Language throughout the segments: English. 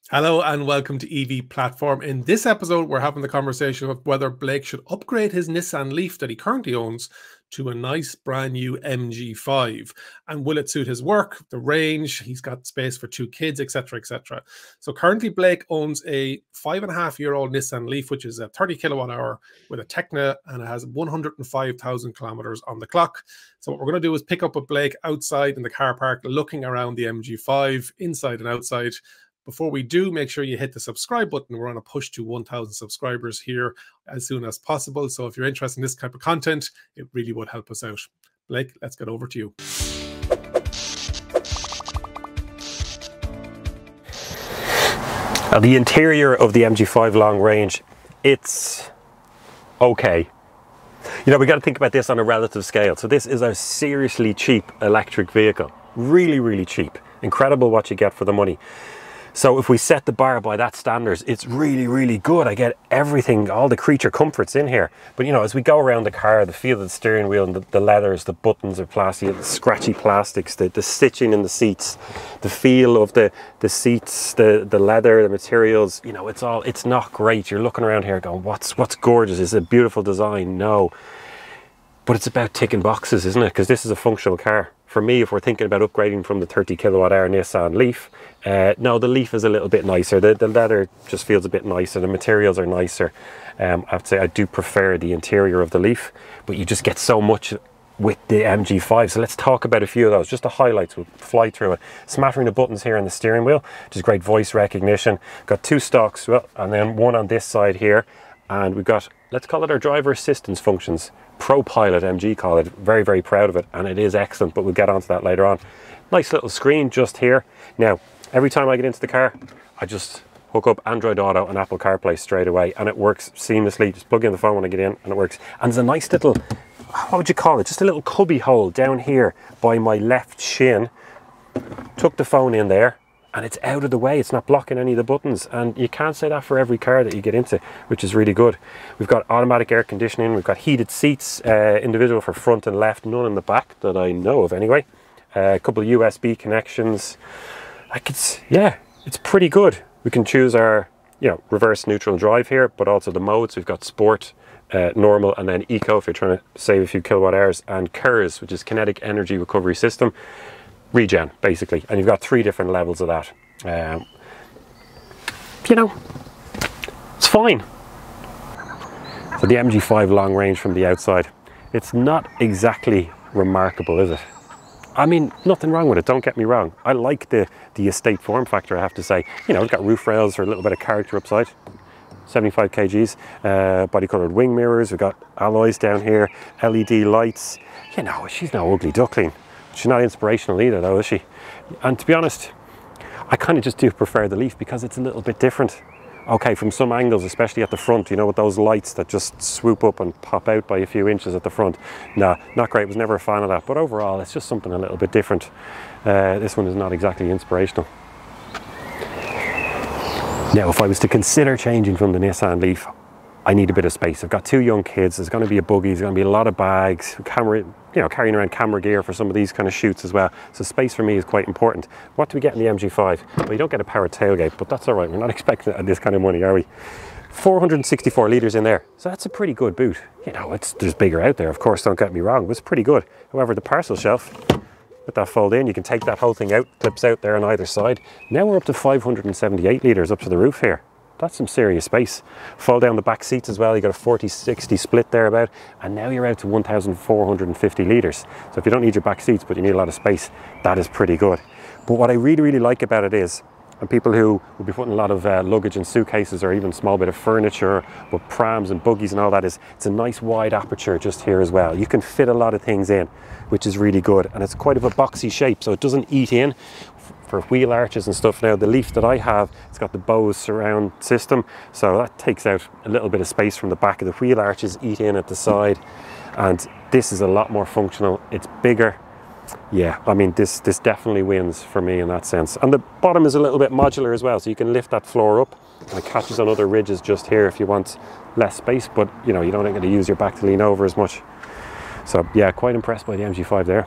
Hello and welcome to EV Platform. In this episode, we're having the conversation of whether Blake should upgrade his Nissan LEAF that he currently owns to a nice brand new MG5, and will it suit his work, the range, he's got space for 2 kids, etc, etc. So currently Blake owns a 5.5-year-old Nissan LEAF, which is a 30 kilowatt hour with a Tekna, and it has 105,000 kilometers on the clock. So what we're going to do is pick up with Blake outside in the car park, looking around the MG5 inside and outside. Before we do, make sure you hit the subscribe button. We're on a push to 1,000 subscribers here as soon as possible. So if you're interested in this type of content, it really would help us out. Blake, let's get over to you. The interior of the MG5 Long Range, it's okay. You know, we got to think about this on a relative scale. So this is a seriously cheap electric vehicle. Really, really cheap. Incredible what you get for the money. So if we set the bar by that standards, it's really, really good. I get everything, all the creature comforts in here. But you know, as we go around the car, the feel of the steering wheel and the leathers, the buttons are plastic, the scratchy plastics, the stitching in the seats, the feel of the seats, the leather, the materials, you know, it's not great. You're looking around here going, what's gorgeous? Is it a beautiful design? No. But it's about ticking boxes, isn't it? Because this is a functional car. For me, if we're thinking about upgrading from the 30 kilowatt hour Nissan LEAF, no, the LEAF is a little bit nicer. The leather just feels a bit nicer. The materials are nicer. I have to say I do prefer the interior of the LEAF, but you just get so much with the MG5. So let's talk about a few of those. Just the highlights, we'll fly through it. Smattering of buttons here on the steering wheel, which is great voice recognition. Got 2 stalks, well, and then one on this side here. And we've got, let's call it our driver assistance functions. ProPilot MG call it. Very, very proud of it, and it is excellent, but we'll get onto that later on. Nice little screen just here. Now, every time I get into the car, I just hook up Android Auto and Apple CarPlay straight away, and it works seamlessly. Just plug in the phone when I get in, and it works. And there's a nice little, what would you call it? Just a little cubby hole down here by my left shin. Tuck the phone in there, and it's out of the way. It's not blocking any of the buttons, and you can't say that for every car that you get into, which is really good. We've got automatic air conditioning, we've got heated seats, individual for front and left, none in the back that I know of anyway. A couple of USB connections. Like it's pretty good. We can choose our, you know, reverse neutral drive here, but also the modes. We've got sport, normal, and then eco if you're trying to save a few kilowatt hours, and KERS, which is kinetic energy recovery system. Regen, basically, and you've got 3 different levels of that. You know, it's fine. So the MG5 Long Range from the outside, it's not exactly remarkable, is it? I mean, nothing wrong with it, don't get me wrong. I like the estate form factor, I have to say. You know, it's got roof rails for a little bit of character upside. 75 kgs, body coloured wing mirrors, we've got alloys down here, LED lights. You know, she's no ugly duckling. She's not inspirational either though, is she? And to be honest, I kind of just do prefer the LEAF because it's a little bit different. Okay, from some angles, especially at the front, you know, with those lights that just swoop up and pop out by a few inches at the front. Nah, not great, was never a fan of that. But overall, it's just something a little bit different. This one is not exactly inspirational. Now, if I was to consider changing from the Nissan LEAF, I need a bit of space. I've got 2 young kids, there's going to be a buggy, there's going to be a lot of bags, camera, you know, carrying around camera gear for some of these kind of shoots as well. So space for me is quite important. What do we get in the MG5? Well, you don't get a powered tailgate, but that's all right. We're not expecting it at this kind of money, are we? 464 litres in there. So that's a pretty good boot. You know, there's bigger out there, of course, don't get me wrong, but it's pretty good. However, the parcel shelf, let that fold in, you can take that whole thing out, clips out there on either side. Now we're up to 578 litres up to the roof here. That's some serious space. Fold down the back seats as well, you got a 40-60 split there about, and now you're out to 1,450 litres. So if you don't need your back seats, but you need a lot of space, that is pretty good. But what I really, really like about it is, and people who will be putting a lot of luggage in suitcases or even small bit of furniture with prams and buggies and all that, is it's a nice wide aperture just here as well. You can fit a lot of things in, which is really good, and it's quite of a boxy shape, so it doesn't eat in for wheel arches and stuff. Now the LEAF that I have, it's got the Bose surround system, so that takes out a little bit of space from the back of the wheel arches, eat in at the side, and this is a lot more functional. It's bigger. Yeah, I mean, this definitely wins for me in that sense. And the bottom is a little bit modular as well, so you can lift that floor up and it catches on other ridges just here if you want less space, but you know, you don't get to use your back to lean over as much. So yeah, quite impressed by the MG5 there.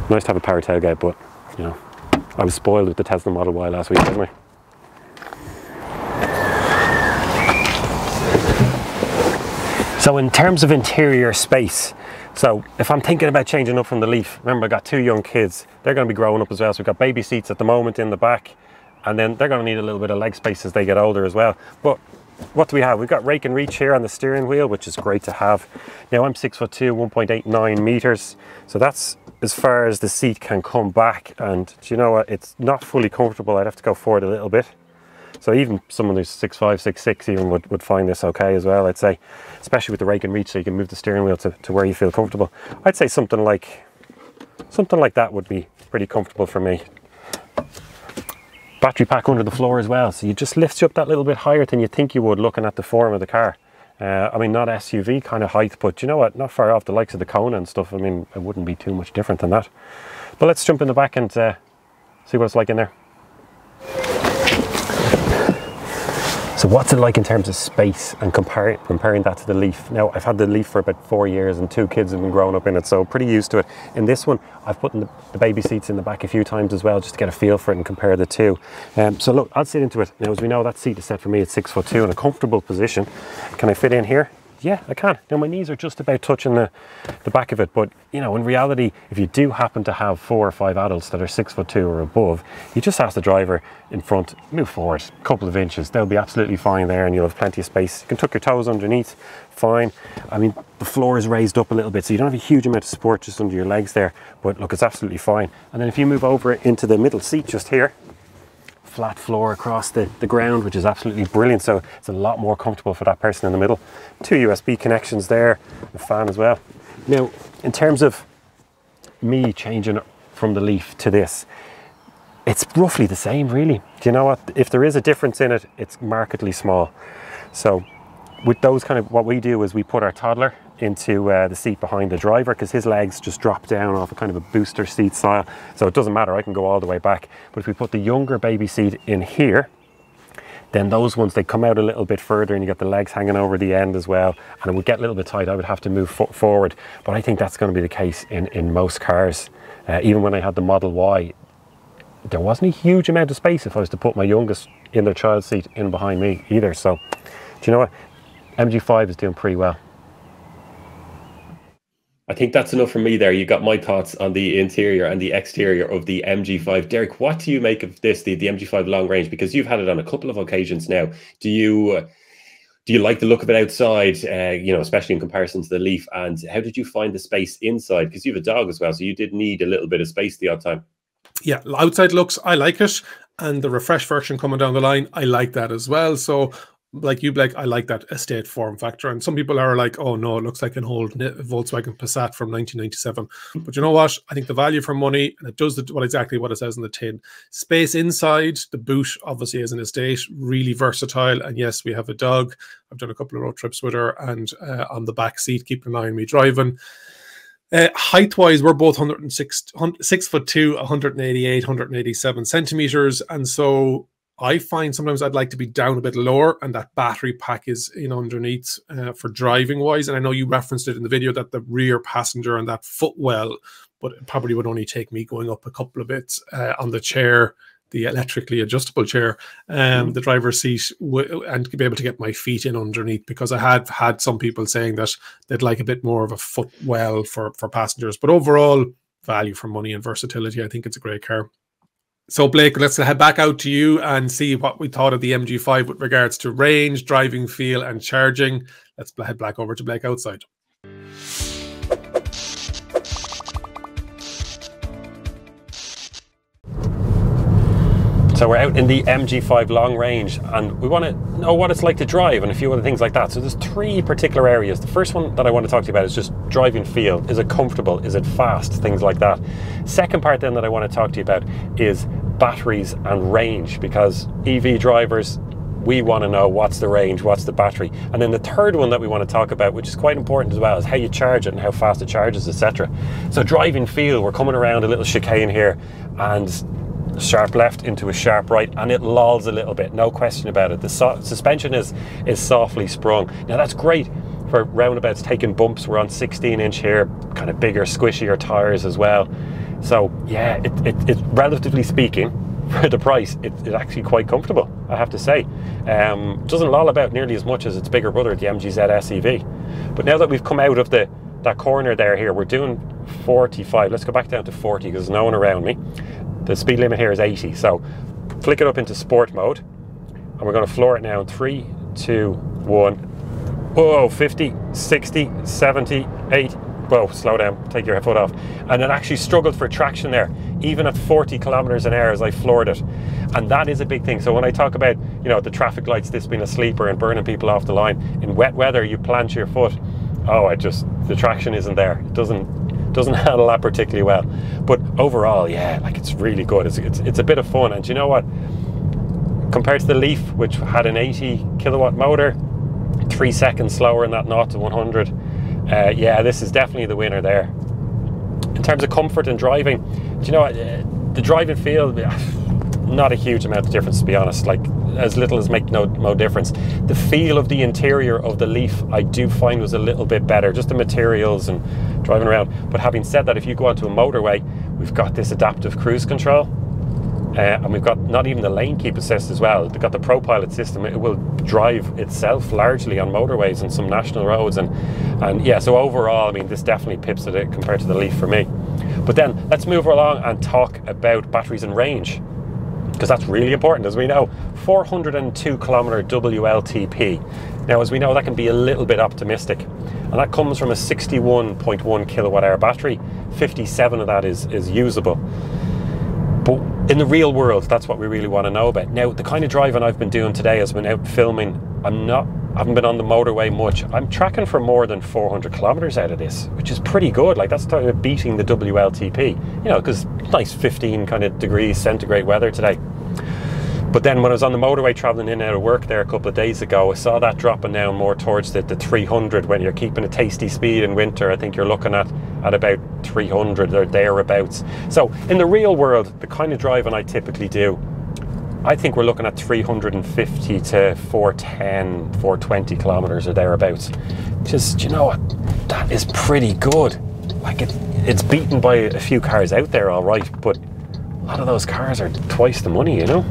Nice to have a power tailgate, but you know, I was spoiled with the Tesla Model Y last week, wasn't I? So in terms of interior space, so if I'm thinking about changing up from the Leaf, remember I got 2 young kids, they're going to be growing up as well, so we've got baby seats at the moment in the back, and then they're going to need a little bit of leg space as they get older as well. But what do we have? We've got rake and reach here on the steering wheel, which is great to have. Now I'm 6'2", 1.89 meters, so that's as far as the seat can come back, and do you know what, it's not fully comfortable. I'd have to go forward a little bit. So even someone who's 6'5", 6'6" even would find this okay as well, I'd say, especially with the rake and reach, so you can move the steering wheel to where you feel comfortable. I'd say something like that would be pretty comfortable for me. Battery pack under the floor as well, so you just lifts you up that little bit higher than you think you would looking at the form of the car. I mean, not SUV kind of height, but you know what, not far off the likes of the Kona and stuff. I mean, it wouldn't be too much different than that. But let's jump in the back and see what it's like in there. So what's it like in terms of space, and comparing that to the Leaf? Now, I've had the Leaf for about 4 years and 2 kids have been growing up in it, so pretty used to it. In this one, I've put the baby seats in the back a few times as well, just to get a feel for it and compare the two. So look, I'll sit into it. Now, as we know, that seat is set for me at 6'2" in a comfortable position. Can I fit in here? Yeah, I can. Now my knees are just about touching the back of it, but you know, in reality, if you do happen to have 4 or 5 adults that are 6'2" or above, you just ask the driver in front, move forward a couple of inches. They'll be absolutely fine there, and you'll have plenty of space. You can tuck your toes underneath, fine. I mean, the floor is raised up a little bit, so you don't have a huge amount of support just under your legs there, but look, it's absolutely fine. And then if you move over into the middle seat just here, flat floor across the ground, which is absolutely brilliant, so it's a lot more comfortable for that person in the middle. 2 USB connections there, a fan as well. Now, in terms of me changing from the Leaf to this, it's roughly the same, really. Do you know what? If there is a difference in it, it's markedly small. So with those kind of, what we do is we put our toddler into the seat behind the driver, because his legs just drop down off a kind of a booster seat style, so it doesn't matter, I can go all the way back. But if we put the younger baby seat in here, then those ones, they come out a little bit further and you get the legs hanging over the end as well, and it would get a little bit tight. I would have to move forward, but I think that's going to be the case in most cars. Even when I had the Model Y, there wasn't a huge amount of space if I was to put my youngest in their child seat in behind me either. So do you know what, MG5 is doing pretty well. I think that's enough for me there. You got my thoughts on the interior and the exterior of the MG5. Derek, what do you make of this, the MG5 Long Range? Because you've had it on a couple of occasions now. Do you like the look of it outside, you know, especially in comparison to the Leaf? And how did you find the space inside? Because you have a dog as well, so you did need a little bit of space the odd time. Yeah, outside looks, I like it. And the refresh version coming down the line, I like that as well. So like you, Blake, I like that estate form factor. And some people are like, oh no, it looks like an old Volkswagen Passat from 1997. But you know what? I think the value for money, and it does exactly what it says in the tin. Space inside, the boot obviously is an estate, really versatile. And yes, we have a dog. I've done a couple of road trips with her, and on the back seat, keeping an eye on me driving. Height-wise, we're both 6'2", 188, 187 centimeters. And so I find sometimes I'd like to be down a bit lower, and that battery pack is in underneath for driving wise. And I know you referenced it in the video that the rear passenger and that footwell, but it probably would only take me going up a couple of bits on the chair, the electrically adjustable chair, the driver's seat, and be able to get my feet in underneath, because I had had some people saying that they'd like a bit more of a footwell for passengers. But overall, value for money and versatility, I think it's a great car. So Blake, let's head back out to you and see what we thought of the MG5 with regards to range, driving feel and charging. Let's head back over to Blake outside. So we're out in the MG5 Long Range, and we want to know what it's like to drive and a few other things like that. So there's 3 particular areas. The first one that I want to talk to you about is just driving feel. Is it comfortable? Is it fast? Things like that. Second part then that I want to talk to you about is batteries and range, because EV drivers, we want to know what's the range, what's the battery. And then the third one that we want to talk about, which is quite important as well, is how you charge it and how fast it charges, etc. So driving feel, we're coming around a little chicane here, and sharp left into a sharp right, and it lolls a little bit, no question about it. The suspension is softly sprung. Now that's great for roundabouts taking bumps. We're on 16-inch here, kind of bigger, squishier tires as well. So yeah, it's relatively speaking, for the price, it's actually quite comfortable, I have to say. Doesn't loll about nearly as much as its bigger brother, the MGZ SEV. But now that we've come out of that corner there here, we're doing 45. Let's go back down to 40 because there's no one around me. The speed limit here is 80. So flick it up into sport mode. And we're going to floor it now in 3, 2, 1. Whoa, 50, 60, 70, 80. Whoa, slow down, take your foot off. And it actually struggled for traction there, even at 40 kilometers an hour as I floored it. And that is a big thing. So when I talk about, you know, the traffic lights, this being a sleeper and burning people off the line, in wet weather, you plant your foot. Oh, the traction isn't there. It doesn't handle that particularly well. But overall, yeah, like it's really good. It's a bit of fun. And you know what? Compared to the Leaf, which had an 80 kilowatt motor, 3 seconds slower in that 0 to 100. Yeah, this is definitely the winner there. In terms of comfort and driving, do you know what? The driving feel, not a huge amount of difference, to be honest. Like as little as make no difference. The feel of the interior of the Leaf, I do find was a little bit better, just the materials and driving around. But having said that, if you go onto a motorway, we've got this adaptive cruise control. And we've got not even the lane keep assist as well. They've got the ProPilot system. It will drive itself largely on motorways and some national roads. And yeah, so overall, I mean, this definitely pips it compared to the Leaf for me. But then let's move along and talk about batteries and range, because that's really important. As we know, 402 kilometer WLTP. Now, as we know, that can be a little bit optimistic. And that comes from a 61.1 kilowatt hour battery. 57 of that is usable. But in the real world, that's what we really want to know about. Now, the kind of driving I've been doing today has been out filming. I haven't been on the motorway much. I'm tracking for more than 400 kilometers out of this, which is pretty good. Like that's talking about beating the WLTP, you know, because nice 15 kind of degrees centigrade weather today. But then when I was on the motorway traveling in and out of work there a couple of days ago, I saw that dropping down more towards the 300. When you're keeping a tasty speed in winter, I think you're looking at about 300 or thereabouts. So in the real world, the kind of driving I typically do, I think we're looking at 350 to 410, 420 kilometers or thereabouts. Just, you know what, that is pretty good. Like it's beaten by a few cars out there, all right, but a lot of those cars are twice the money, you know.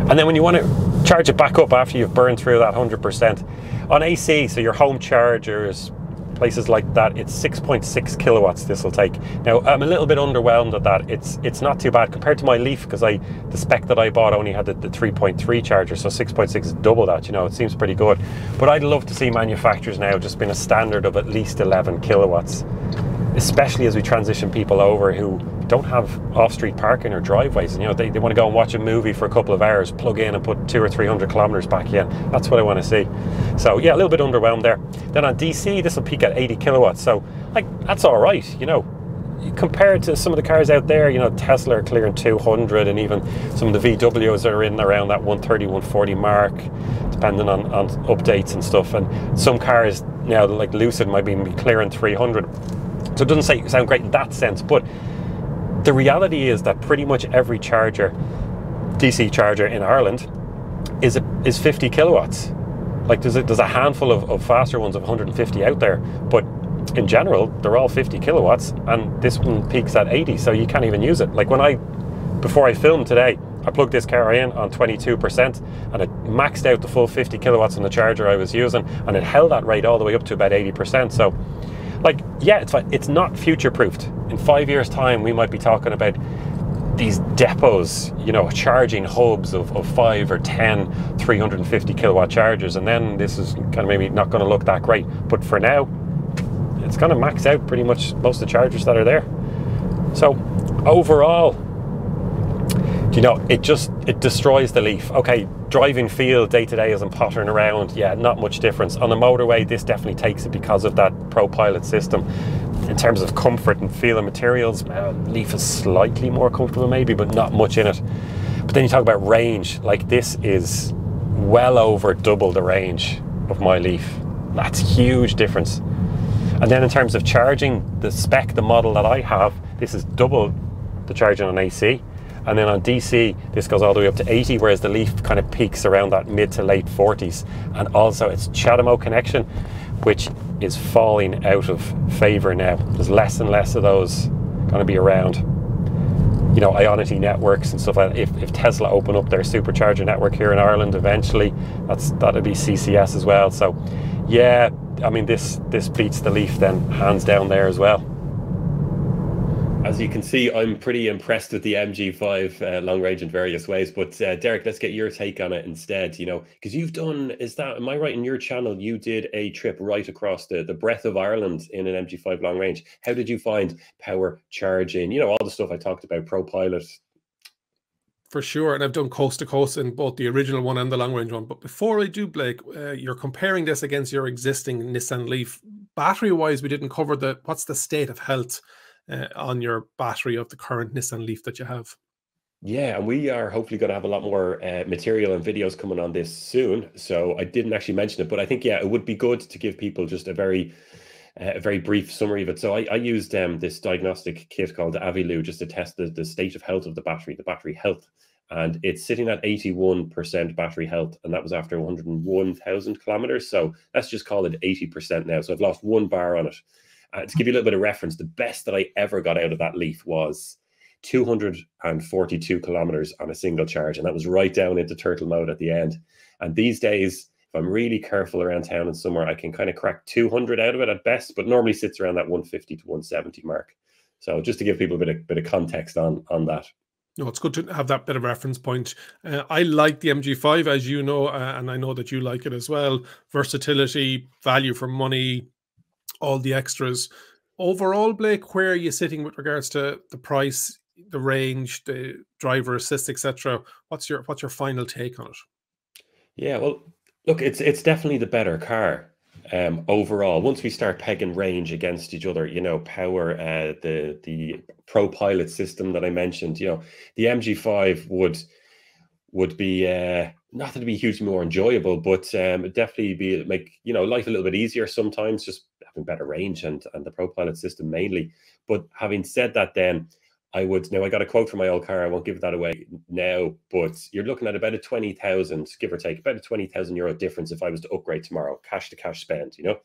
And then when you want to charge it back up after you've burned through that 100%, on AC, so your home chargers, places like that, it's 6.6 kilowatts this will take. Now, I'm a little bit underwhelmed at that. It's not too bad compared to my Leaf, because the spec that I bought only had the 3.3 charger, so 6.6 is double that, you know, it seems pretty good. But I'd love to see manufacturers now just being a standard of at least 11 kilowatts, especially as we transition people over who don't have off-street parking or driveways, and you know they want to go and watch a movie for a couple of hours, plug in and put 200 or 300 kilometers back in. That's what I want to see. So yeah, a little bit underwhelmed there. Then on DC, this will peak at 80 kilowatts, so like that's all right, you know, compared to some of the cars out there. You know, Tesla are clearing 200, and even some of the VWs are in around that 130, 140 mark, depending on updates and stuff. And some cars now, like Lucid, might be clearing 300. So it doesn't sound great in that sense, but the reality is that pretty much every charger, DC charger in Ireland, is 50 kilowatts. Like there's a handful of faster ones of 150 out there, but in general they're all 50 kilowatts, and this one peaks at 80, so you can't even use it. Like before I filmed today, I plugged this car in on 22%, and it maxed out the full 50 kilowatts on the charger I was using, and it held that rate all the way up to about 80%. So like, yeah, it's fine. It's not future-proofed. In 5 years' time, we might be talking about these depots, you know, charging hubs of 5 or 10 350 kilowatt chargers, and then this is kind of maybe not going to look that great. But for now, it's going to max out pretty much most of the chargers that are there. So overall, you know, it destroys the Leaf. Okay, driving feel day to day as I'm pottering around, yeah, not much difference. On the motorway, this definitely takes it because of that ProPilot system. In terms of comfort and feel and materials, Leaf is slightly more comfortable maybe, but not much in it. But then you talk about range, like this is well over double the range of my Leaf. That's a huge difference. And then in terms of charging, the model that I have, this is double the charging on AC. And then on DC, this goes all the way up to 80, whereas the Leaf kind of peaks around that mid to late 40s. And also it's CHAdeMO connection, which is falling out of favor now. There's less and less of those going to be around, you know, Ionity networks and stuff like that. If Tesla open up their supercharger network here in Ireland eventually, that'll be CCS as well. So yeah, I mean, this beats the Leaf then hands down there as well. As you can see, I'm pretty impressed with the MG5 Long Range in various ways. But Derek, let's get your take on it instead. You know, because you've done, am I right, in your channel, you did a trip right across the breadth of Ireland in an MG5 Long Range. How did you find power charging? You know, all the stuff I talked about, ProPilot. For sure, and I've done coast to coast in both the original one and the long range one. But before I do, Blake, you're comparing this against your existing Nissan Leaf. Battery-wise, we didn't cover what's the state of health on your battery of the current Nissan Leaf that you have. Yeah, and we are hopefully going to have a lot more material and videos coming on this soon. So I didn't actually mention it, but I think, yeah, it would be good to give people just a very brief summary of it. So I used this diagnostic kit called Avilu just to test the state of health of the battery health. And it's sitting at 81% battery health, and that was after 101,000 kilometers. So let's just call it 80% now. So I've lost 1 bar on it. To give you a little bit of reference, the best that I ever got out of that Leaf was 242 kilometers on a single charge, and that was right down into turtle mode at the end. And these days, if I'm really careful around town in summer, I can kind of crack 200 out of it at best, but normally sits around that 150 to 170 mark. So just to give people a bit of context on that. No, it's good to have that bit of reference point. I like the MG5, as you know, and I know that you like it as well. Versatility, value for money, all the extras. Overall, Blake, where are you sitting with regards to the price, the range, the driver assist, etc.? What's your final take on it? Yeah, well, look, it's definitely the better car. Overall, once we start pegging range against each other, you know, power, the ProPilot system that I mentioned, you know, the MG5 would be not that it'd be hugely more enjoyable, but it'd definitely make, you know, life a little bit easier sometimes, just having better range and the ProPilot system mainly. But having said that, then I got a quote from my old car. I won't give that away now, but you're looking at about a 20,000, give or take, about a 20,000 euro difference if I was to upgrade tomorrow, cash to cash spend, you know.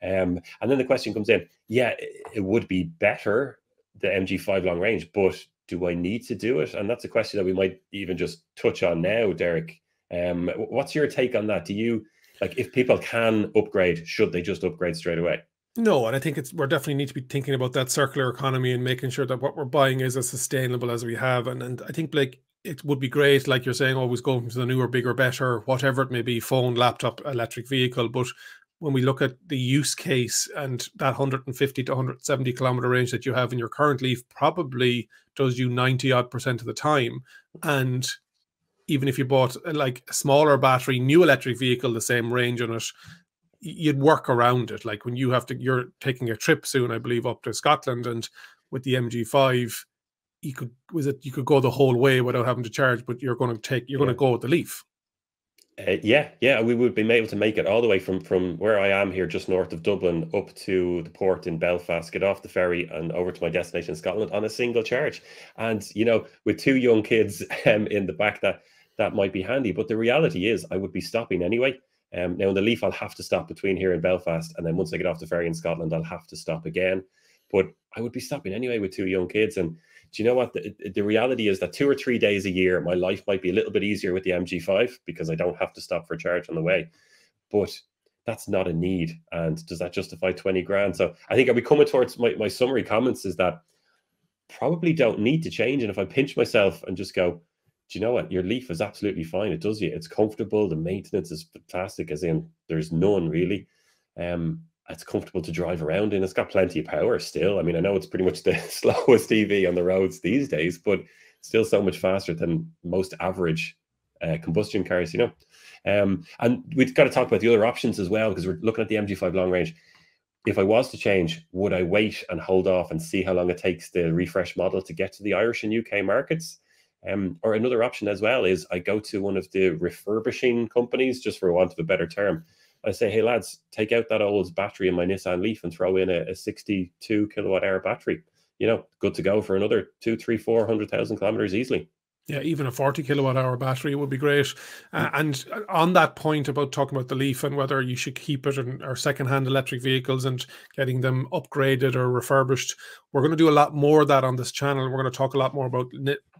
And then the question comes in, yeah, it would be better, the MG5 Long Range, but do I need to do it? And that's a question that we might even just touch on now, Derek. What's your take on that? Do you, like, if people can upgrade, should they just upgrade straight away? No, and I think we're definitely need to be thinking about that circular economy and making sure that what we're buying is as sustainable as we have. And I think, Blake, it would be great, like you're saying, always going to the newer, bigger, better, whatever it may be, phone, laptop, electric vehicle. But when we look at the use case and that 150 to 170 kilometer range that you have in your current Leaf probably does you 90% of the time. And even if you bought like a smaller battery, new electric vehicle, the same range on it, you'd work around it. Like when you're taking a trip soon, I believe, up to Scotland, and with the MG5, you could go the whole way without having to charge, but you're going to go with the Leaf. Yeah, we would be able to make it all the way from where I am here, just north of Dublin, up to the port in Belfast, get off the ferry and over to my destination in Scotland on a single charge. And, you know, with 2 young kids in the back, that might be handy. But the reality is I would be stopping anyway. Now in the Leaf, I'll have to stop between here and Belfast. And then once I get off the ferry in Scotland, I'll have to stop again. But I would be stopping anyway with 2 young kids. And do you know what? The reality is that 2 or 3 days a year, my life might be a little bit easier with the MG5 because I don't have to stop for a charge on the way. But that's not a need. And does that justify 20 grand? So I think I'll be coming towards my summary comments is that probably don't need to change. And if I pinch myself and just go, do you know what? Your Leaf is absolutely fine. It does you. It's comfortable. The maintenance is fantastic, as in there's none really. It's comfortable to drive around in. It's got plenty of power still. I mean, I know it's pretty much the slowest EV on the roads these days, but still so much faster than most average combustion cars, you know. And we've got to talk about the other options as well, because we're looking at the MG5 Long Range. If I was to change, would I wait and hold off and see how long it takes the refresh model to get to the Irish and UK markets? Or another option as well is I go to one of the refurbishing companies, just for want of a better term. I say, hey lads, take out that old battery in my Nissan Leaf and throw in a 62 kilowatt hour battery. You know, good to go for another 200,000, 300,000, 400,000 kilometers easily. Yeah, even a 40 kilowatt hour battery would be great. And on that point about talking about the Leaf and whether you should keep it or secondhand electric vehicles and getting them upgraded or refurbished, we're going to do a lot more of that on this channel. We're going to talk a lot more about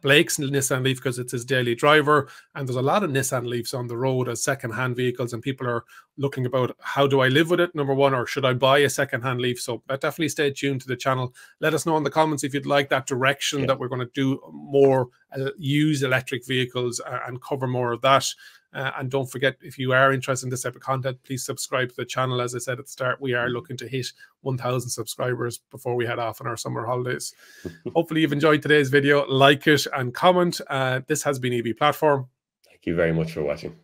Blake's Nissan Leaf because it's his daily driver. And there's a lot of Nissan Leafs on the road as secondhand vehicles, and people are looking about how do I live with it, number one, or should I buy a secondhand Leaf? So definitely stay tuned to the channel. Let us know in the comments if you'd like that direction, that we're going to do more use electric vehicles and cover more of that. And don't forget, if you are interested in this type of content, please subscribe to the channel. As I said at the start, we are looking to hit 1,000 subscribers before we head off on our summer holidays. Hopefully you've enjoyed today's video. Like it and comment. This has been EV Platform. Thank you very much for watching.